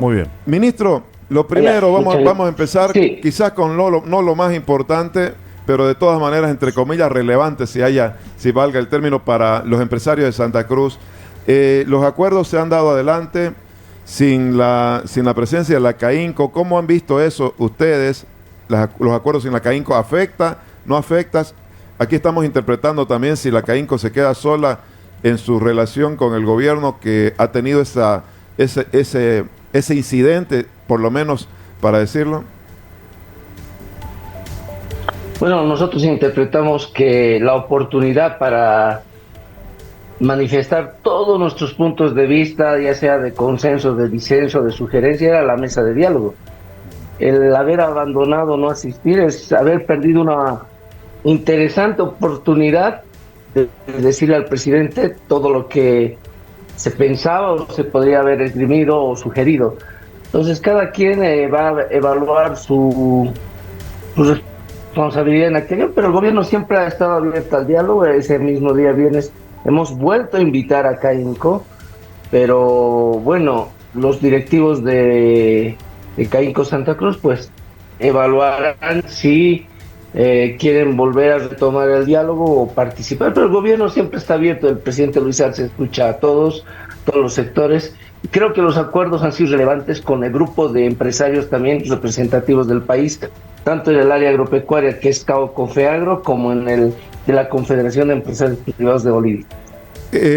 Muy bien. Ministro, lo primero, vamos a empezar Sí. quizás con no lo más importante, pero de todas maneras, entre comillas, relevante, si valga el término, para los empresarios de Santa Cruz. Los acuerdos se han dado adelante sin la presencia de la CAINCO. ¿Cómo han visto eso ustedes? Los acuerdos sin la CAINCO, ¿afecta? ¿No afecta? Aquí estamos interpretando también si la CAINCO se queda sola en su relación con el gobierno, que ha tenido ese incidente, por lo menos para decirlo. Bueno, nosotros interpretamos que la oportunidad para manifestar todos nuestros puntos de vista, ya sea de consenso, de disenso, de sugerencia, era la mesa de diálogo. El haber abandonado, no asistir, es haber perdido una interesante oportunidad de decirle al presidente todo lo que se pensaba o se podría haber esgrimido o sugerido. Entonces cada quien va a evaluar su responsabilidad en aquello, pero el gobierno siempre ha estado abierto al diálogo. Ese mismo día viernes hemos vuelto a invitar a CAINCO, pero bueno, los directivos de CAINCO Santa Cruz pues evaluarán si quieren volver a retomar el diálogo o participar, pero el gobierno siempre está abierto. El presidente Luis Arce escucha a todos los sectores, y creo que los acuerdos han sido relevantes con el grupo de empresarios también representativos del país, tanto en el área agropecuaria, que es CAO-COFEAGRO, como en el de la Confederación de Empresarios Privados de Bolivia.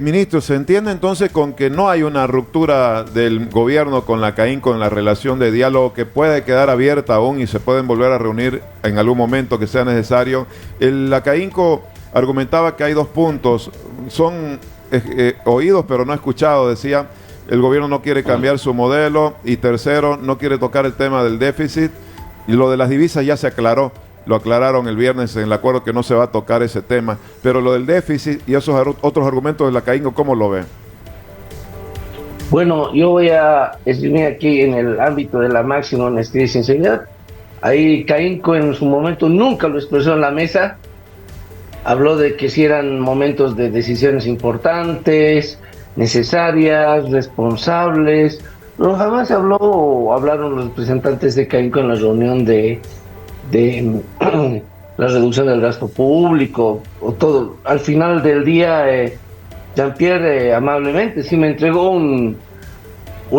Ministro, ¿se entiende entonces con que no hay una ruptura del gobierno con la CAINCO en la relación de diálogo, que puede quedar abierta aún y se pueden volver a reunir en algún momento que sea necesario? La CAINCO argumentaba que hay dos puntos, son oídos pero no escuchados, decía. El gobierno no quiere cambiar su modelo, y tercero, no quiere tocar el tema del déficit, y lo de las divisas ya se aclaró. Lo aclararon el viernes en el acuerdo, que no se va a tocar ese tema. Pero lo del déficit y esos otros argumentos de la CAINCO, ¿cómo lo ve? Bueno, yo voy a escribir aquí en el ámbito de la máxima honestidad y sinceridad. Ahí CAINCO en su momento nunca lo expresó en la mesa. Habló de que si eran momentos de decisiones importantes, necesarias, responsables. No, jamás hablaron los representantes de CAINCO en la reunión de la reducción del gasto público o todo. Al final del día, Jean-Pierre amablemente sí me entregó un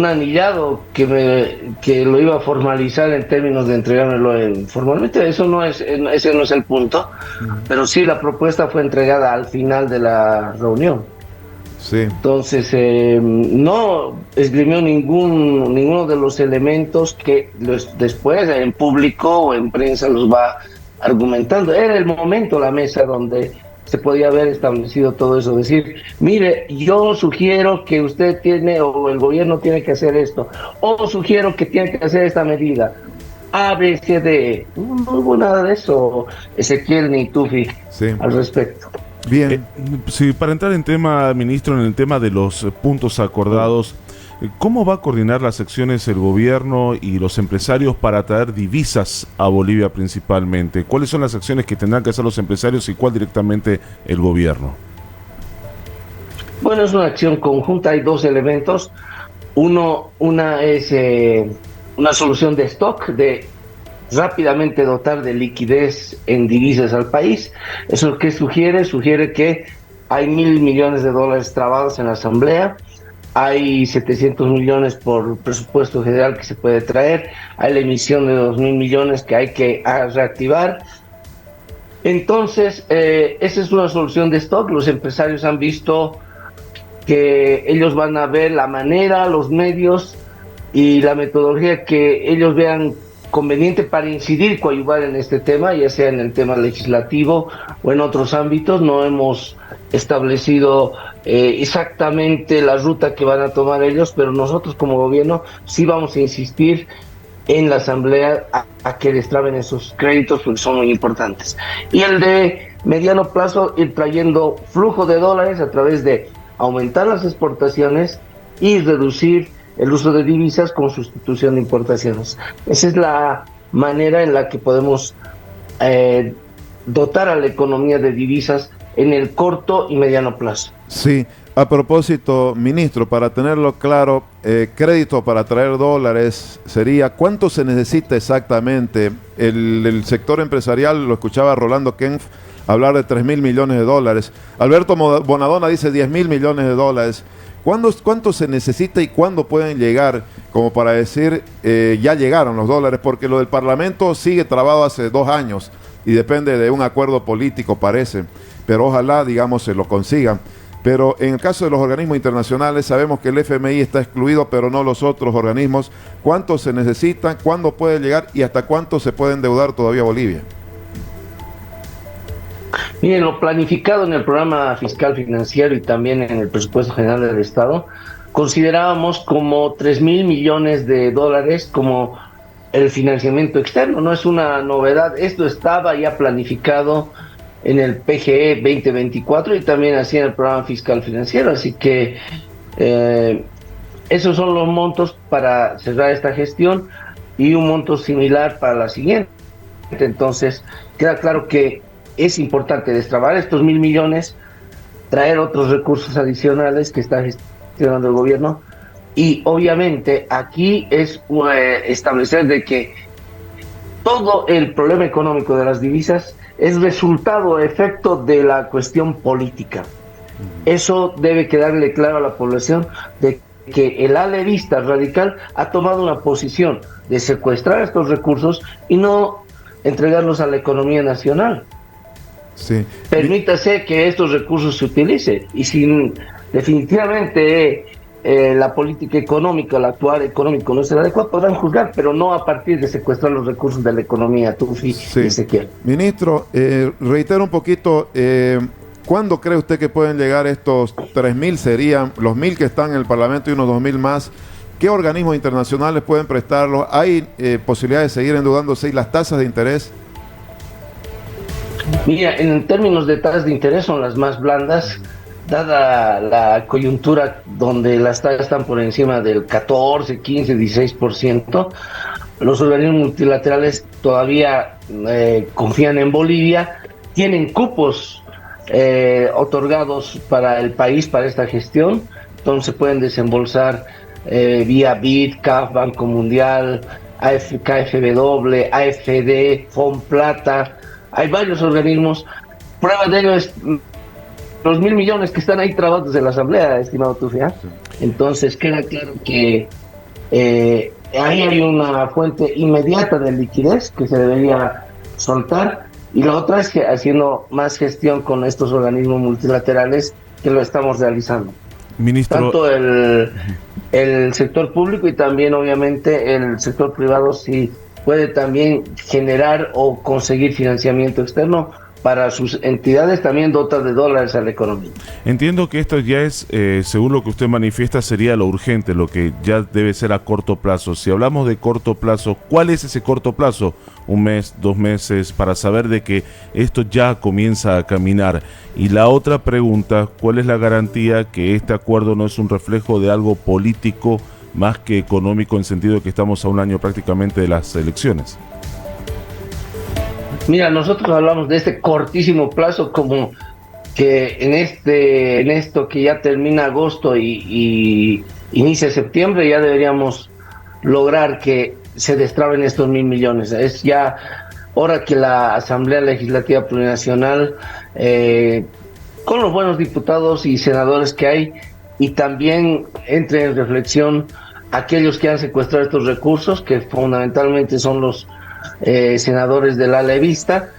anillado que lo iba a formalizar en términos de entregármelo formalmente. Ese no es el punto, pero sí la propuesta fue entregada al final de la reunión. Sí. Entonces no esgrimió ninguno de los elementos que después en público o en prensa los va argumentando. Era el momento, la mesa, donde se podía haber establecido todo eso. Decir, mire, yo sugiero que usted tiene, o el gobierno tiene que hacer esto, o sugiero que tiene que hacer esta medida. A, B, C, D. No hubo nada de eso, Ezequiel ni Tufi, sí, al respecto. Bien. Sí, para entrar en tema, ministro, en el tema de los puntos acordados, ¿cómo va a coordinar las acciones el gobierno y los empresarios para traer divisas a Bolivia principalmente? ¿Cuáles son las acciones que tendrán que hacer los empresarios y cuál directamente el gobierno? Bueno, es una acción conjunta, hay dos elementos. Una es una solución de stock, de rápidamente dotar de liquidez en divisas al país. ¿Eso qué sugiere? Sugiere que hay $1.000 millones trabados en la Asamblea, hay 700 millones por presupuesto general que se puede traer, hay la emisión de 2.000 millones que hay que reactivar. Entonces, esa es una solución de stock. Los empresarios han visto que ellos van a ver la manera, los medios y la metodología que ellos vean conveniente para incidir, coadyuvar en este tema, ya sea en el tema legislativo o en otros ámbitos. No hemos establecido exactamente la ruta que van a tomar ellos, pero nosotros como gobierno sí vamos a insistir en la Asamblea a que destraben esos créditos, porque son muy importantes. Y el de mediano plazo, ir trayendo flujo de dólares a través de aumentar las exportaciones y reducir el uso de divisas con sustitución de importaciones. Esa es la manera en la que podemos dotar a la economía de divisas en el corto y mediano plazo. Sí, A propósito, ministro, para tenerlo claro, crédito para traer dólares sería, ¿cuánto se necesita exactamente? El sector empresarial, lo escuchaba Rolando Kempf hablar de 3.000 millones de dólares. Alberto Bonadona dice 10.000 millones de dólares. ¿Cuánto se necesita y cuándo pueden llegar? Como para decir, ya llegaron los dólares, porque lo del Parlamento sigue trabado hace 2 años y depende de un acuerdo político, parece. Pero ojalá, digamos, se lo consigan. Pero en el caso de los organismos internacionales, sabemos que el FMI está excluido, pero no los otros organismos. ¿Cuánto se necesita? ¿Cuándo puede llegar? ¿Y hasta cuánto se puede endeudar todavía Bolivia? Miren, lo planificado en el programa fiscal financiero y también en el presupuesto general del Estado, considerábamos como 3.000 millones de dólares como el financiamiento externo. No es una novedad, esto estaba ya planificado en el PGE 2024 y también así en el programa fiscal financiero, así que esos son los montos para cerrar esta gestión y un monto similar para la siguiente. Entonces queda claro que es importante destrabar estos 1.000 millones, traer otros recursos adicionales que está gestionando el gobierno, y obviamente aquí es establecer de que todo el problema económico de las divisas es resultado o efecto de la cuestión política. Eso debe quedarle claro a la población, de que el alevista radical ha tomado una posición de secuestrar estos recursos y no entregarlos a la economía nacional. Sí. Permítase que estos recursos se utilicen, y si definitivamente la política económica, el actuar económico no es el adecuado, podrán juzgar, pero no a partir de secuestrar los recursos de la economía, Tufi y Ezequiel. Ministro, reitero un poquito, ¿cuándo cree usted que pueden llegar estos 3.000? Serían los 1.000 que están en el Parlamento y unos 2.000 más. ¿Qué organismos internacionales pueden prestarlos? ¿Hay posibilidades de seguir endeudándose y las tasas de interés? Mira, en términos de tasas de interés son las más blandas, dada la coyuntura donde las tasas están por encima del 14, 15, 16%. Los organismos multilaterales todavía confían en Bolivia, tienen cupos otorgados para el país para esta gestión, entonces pueden desembolsar vía BID, CAF, Banco Mundial, KfW, AFD, Fomplata. Hay varios organismos. Prueba de ello es los 1.000 millones que están ahí trabados en la Asamblea, estimado Tufia. Entonces queda claro que ahí hay una fuente inmediata de liquidez que se debería soltar, y la otra es que haciendo más gestión con estos organismos multilaterales que lo estamos realizando. Ministro, tanto el sector público y también obviamente el sector privado sí puede también generar o conseguir financiamiento externo para sus entidades, también dotar de dólares a la economía. Entiendo que esto ya es, según lo que usted manifiesta, sería lo urgente, lo que ya debe ser a corto plazo. Si hablamos de corto plazo, ¿cuál es ese corto plazo? 1 mes, 2 meses, para saber de que esto ya comienza a caminar. Y la otra pregunta, ¿cuál es la garantía que este acuerdo no es un reflejo de algo político más que económico, en sentido de que estamos a 1 año prácticamente de las elecciones? Mira, nosotros hablamos de este cortísimo plazo como que en esto que ya termina agosto y inicia septiembre, ya deberíamos lograr que se destraben estos 1.000 millones. Es ya hora que la Asamblea Legislativa Plurinacional, con los buenos diputados y senadores que hay, y también entre en reflexión aquellos que han secuestrado estos recursos, que fundamentalmente son los senadores del ala vista,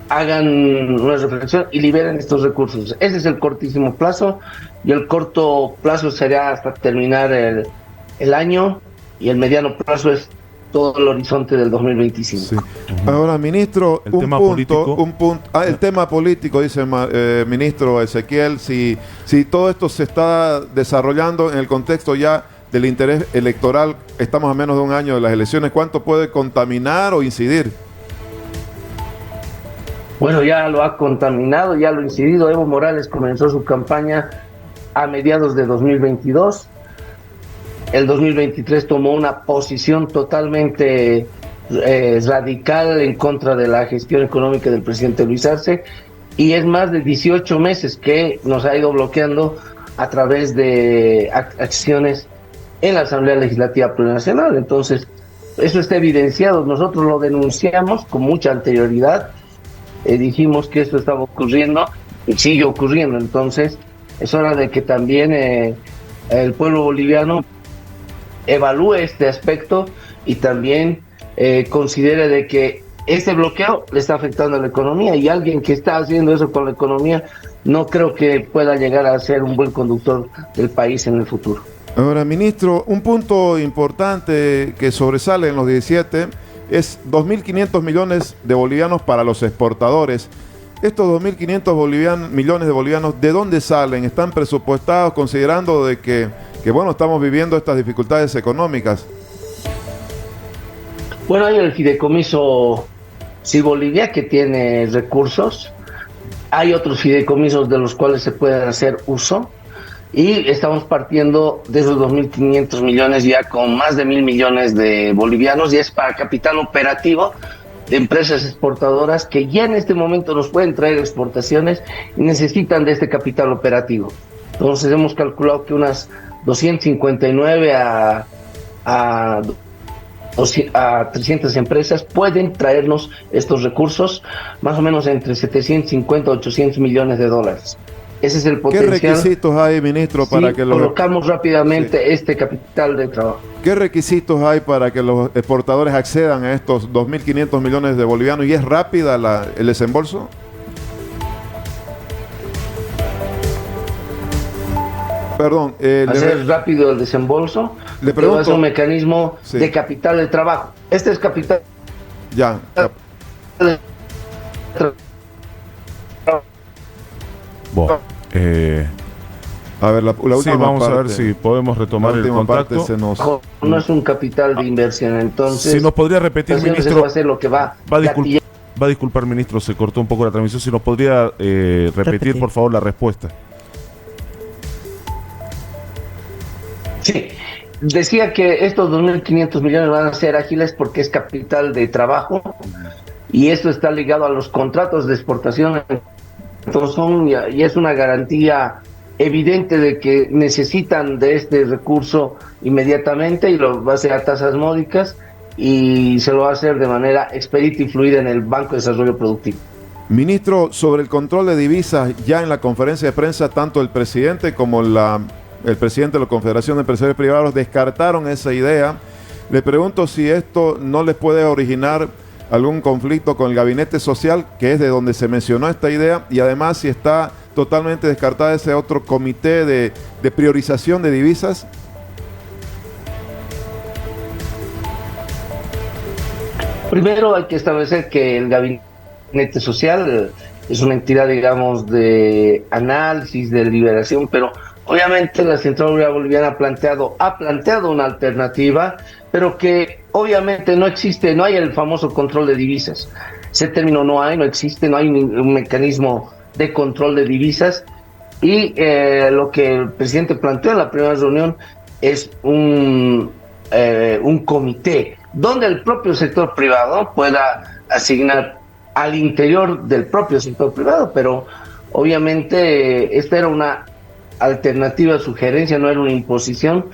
hagan una reflexión y liberen estos recursos. Ese es el cortísimo plazo, y el corto plazo será hasta terminar el año, y el mediano plazo es todo el horizonte del 2025. Sí. Ahora, ministro, el tema político, dice ministro Ezequiel, si todo esto se está desarrollando en el contexto ya del interés electoral, estamos a menos de 1 año de las elecciones, ¿cuánto puede contaminar o incidir? Bueno, ya lo ha contaminado, ya lo ha incidido. Evo Morales comenzó su campaña a mediados de 2022. El 2023 tomó una posición totalmente radical en contra de la gestión económica del presidente Luis Arce, y es más de 18 meses que nos ha ido bloqueando a través de acciones en la Asamblea Legislativa Plurinacional. Entonces, eso está evidenciado. Nosotros lo denunciamos con mucha anterioridad. Dijimos que esto estaba ocurriendo y sigue ocurriendo. Entonces, es hora de que también el pueblo boliviano evalúe este aspecto y también considere de que este bloqueo le está afectando a la economía, y alguien que está haciendo eso con la economía no creo que pueda llegar a ser un buen conductor del país en el futuro. Ahora, ministro, un punto importante que sobresale en los 17 es 2.500 millones de bolivianos para los exportadores. Estos 2.500 millones de bolivianos, ¿de dónde salen? ¿Están presupuestados considerando de que bueno, estamos viviendo estas dificultades económicas? Bueno, hay el fideicomiso Sí Bolivia, que tiene recursos. Hay otros fideicomisos de los cuales se puede hacer uso. Y estamos partiendo de esos 2.500 millones ya con más de 1.000 millones de bolivianos, y es para capital operativo de empresas exportadoras que ya en este momento nos pueden traer exportaciones y necesitan de este capital operativo. Entonces hemos calculado que unas 259 a 300 empresas pueden traernos estos recursos, más o menos entre 750 a 800 millones de dólares. Ese es el potencial. ¿Qué requisitos hay, ministro, para que colocamos rápidamente este capital de trabajo? ¿Qué requisitos hay para que los exportadores accedan a estos 2.500 millones de bolivianos? ¿Y es rápida el desembolso? Perdón. Hacer rápido el desembolso. Le pregunto. Es un mecanismo de capital de trabajo. Este es capital. Ya. Bueno, a ver, la última sí, vamos parte, a ver si podemos retomar el contacto. No es un capital de inversión, entonces. Si nos podría repetir, ministro. Va a ser lo que va a disculpar, ministro, se cortó un poco la transmisión. Si nos podría repetir, por favor, la respuesta. Sí, decía que estos 2.500 millones van a ser ágiles porque es capital de trabajo, y esto está ligado a los contratos de exportación. Entonces y es una garantía evidente de que necesitan de este recurso inmediatamente, y lo va a hacer a tasas módicas, y se lo va a hacer de manera expedita y fluida en el Banco de Desarrollo Productivo. Ministro, sobre el control de divisas, ya en la conferencia de prensa, tanto el presidente como el presidente de la Confederación de Empresarios Privados descartaron esa idea. Le pregunto si esto no les puede originar algún conflicto con el gabinete social, que es de donde se mencionó esta idea, y además si está totalmente descartada ese otro comité de priorización de divisas. Primero hay que establecer que el gabinete social es una entidad, digamos, de análisis, de deliberación, pero obviamente la Central Obrera Boliviana ha planteado una alternativa, pero que obviamente no existe, no hay el famoso control de divisas. Ese término no existe, no hay un mecanismo de control de divisas, y lo que el presidente planteó en la primera reunión es un comité donde el propio sector privado pueda asignar al interior del propio sector privado, pero obviamente esta era una alternativa, sugerencia, no era una imposición,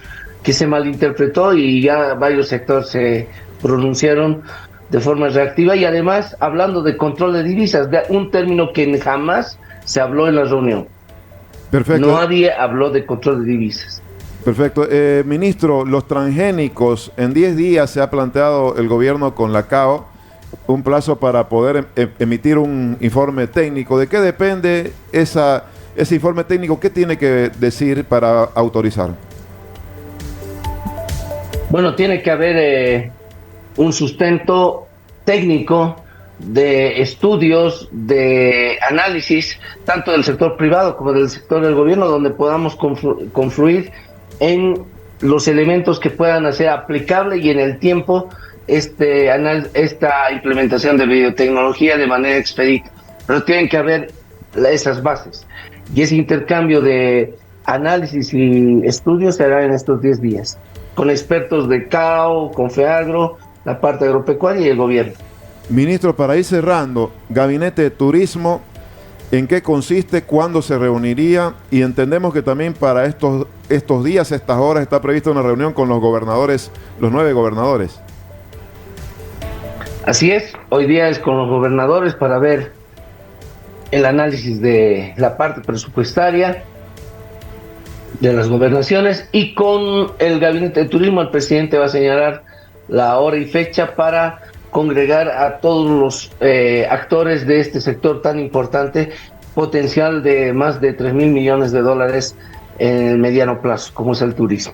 que se malinterpretó, y ya varios sectores se pronunciaron de forma reactiva, y además hablando de control de divisas, de un término que jamás se habló en la reunión. Perfecto. Nadie habló de control de divisas. Perfecto. Ministro, los transgénicos, en 10 días se ha planteado el gobierno con la CAO un plazo para poder emitir un informe técnico. ¿De qué depende ese informe técnico? ¿Qué tiene que decir para autorizar? Bueno, tiene que haber un sustento técnico de estudios, de análisis, tanto del sector privado como del sector del gobierno, donde podamos confluir en los elementos que puedan hacer aplicable y en el tiempo esta implementación de biotecnología de manera expedita. Pero tienen que haber esas bases, y ese intercambio de análisis y estudios se hará en estos 10 días con expertos de CAO, Confeagro, la parte agropecuaria y el gobierno. Ministro, para ir cerrando, Gabinete de Turismo, ¿En qué consiste? ¿Cuándo se reuniría? Y entendemos que también para estos días, estas horas, está prevista una reunión con los gobernadores, los 9 gobernadores. Así es, hoy día es con los gobernadores para ver el análisis de la parte presupuestaria de las gobernaciones, y con el gabinete de turismo el presidente va a señalar la hora y fecha para congregar a todos los actores de este sector tan importante, potencial de más de $3,000 millones en el mediano plazo, como es el turismo.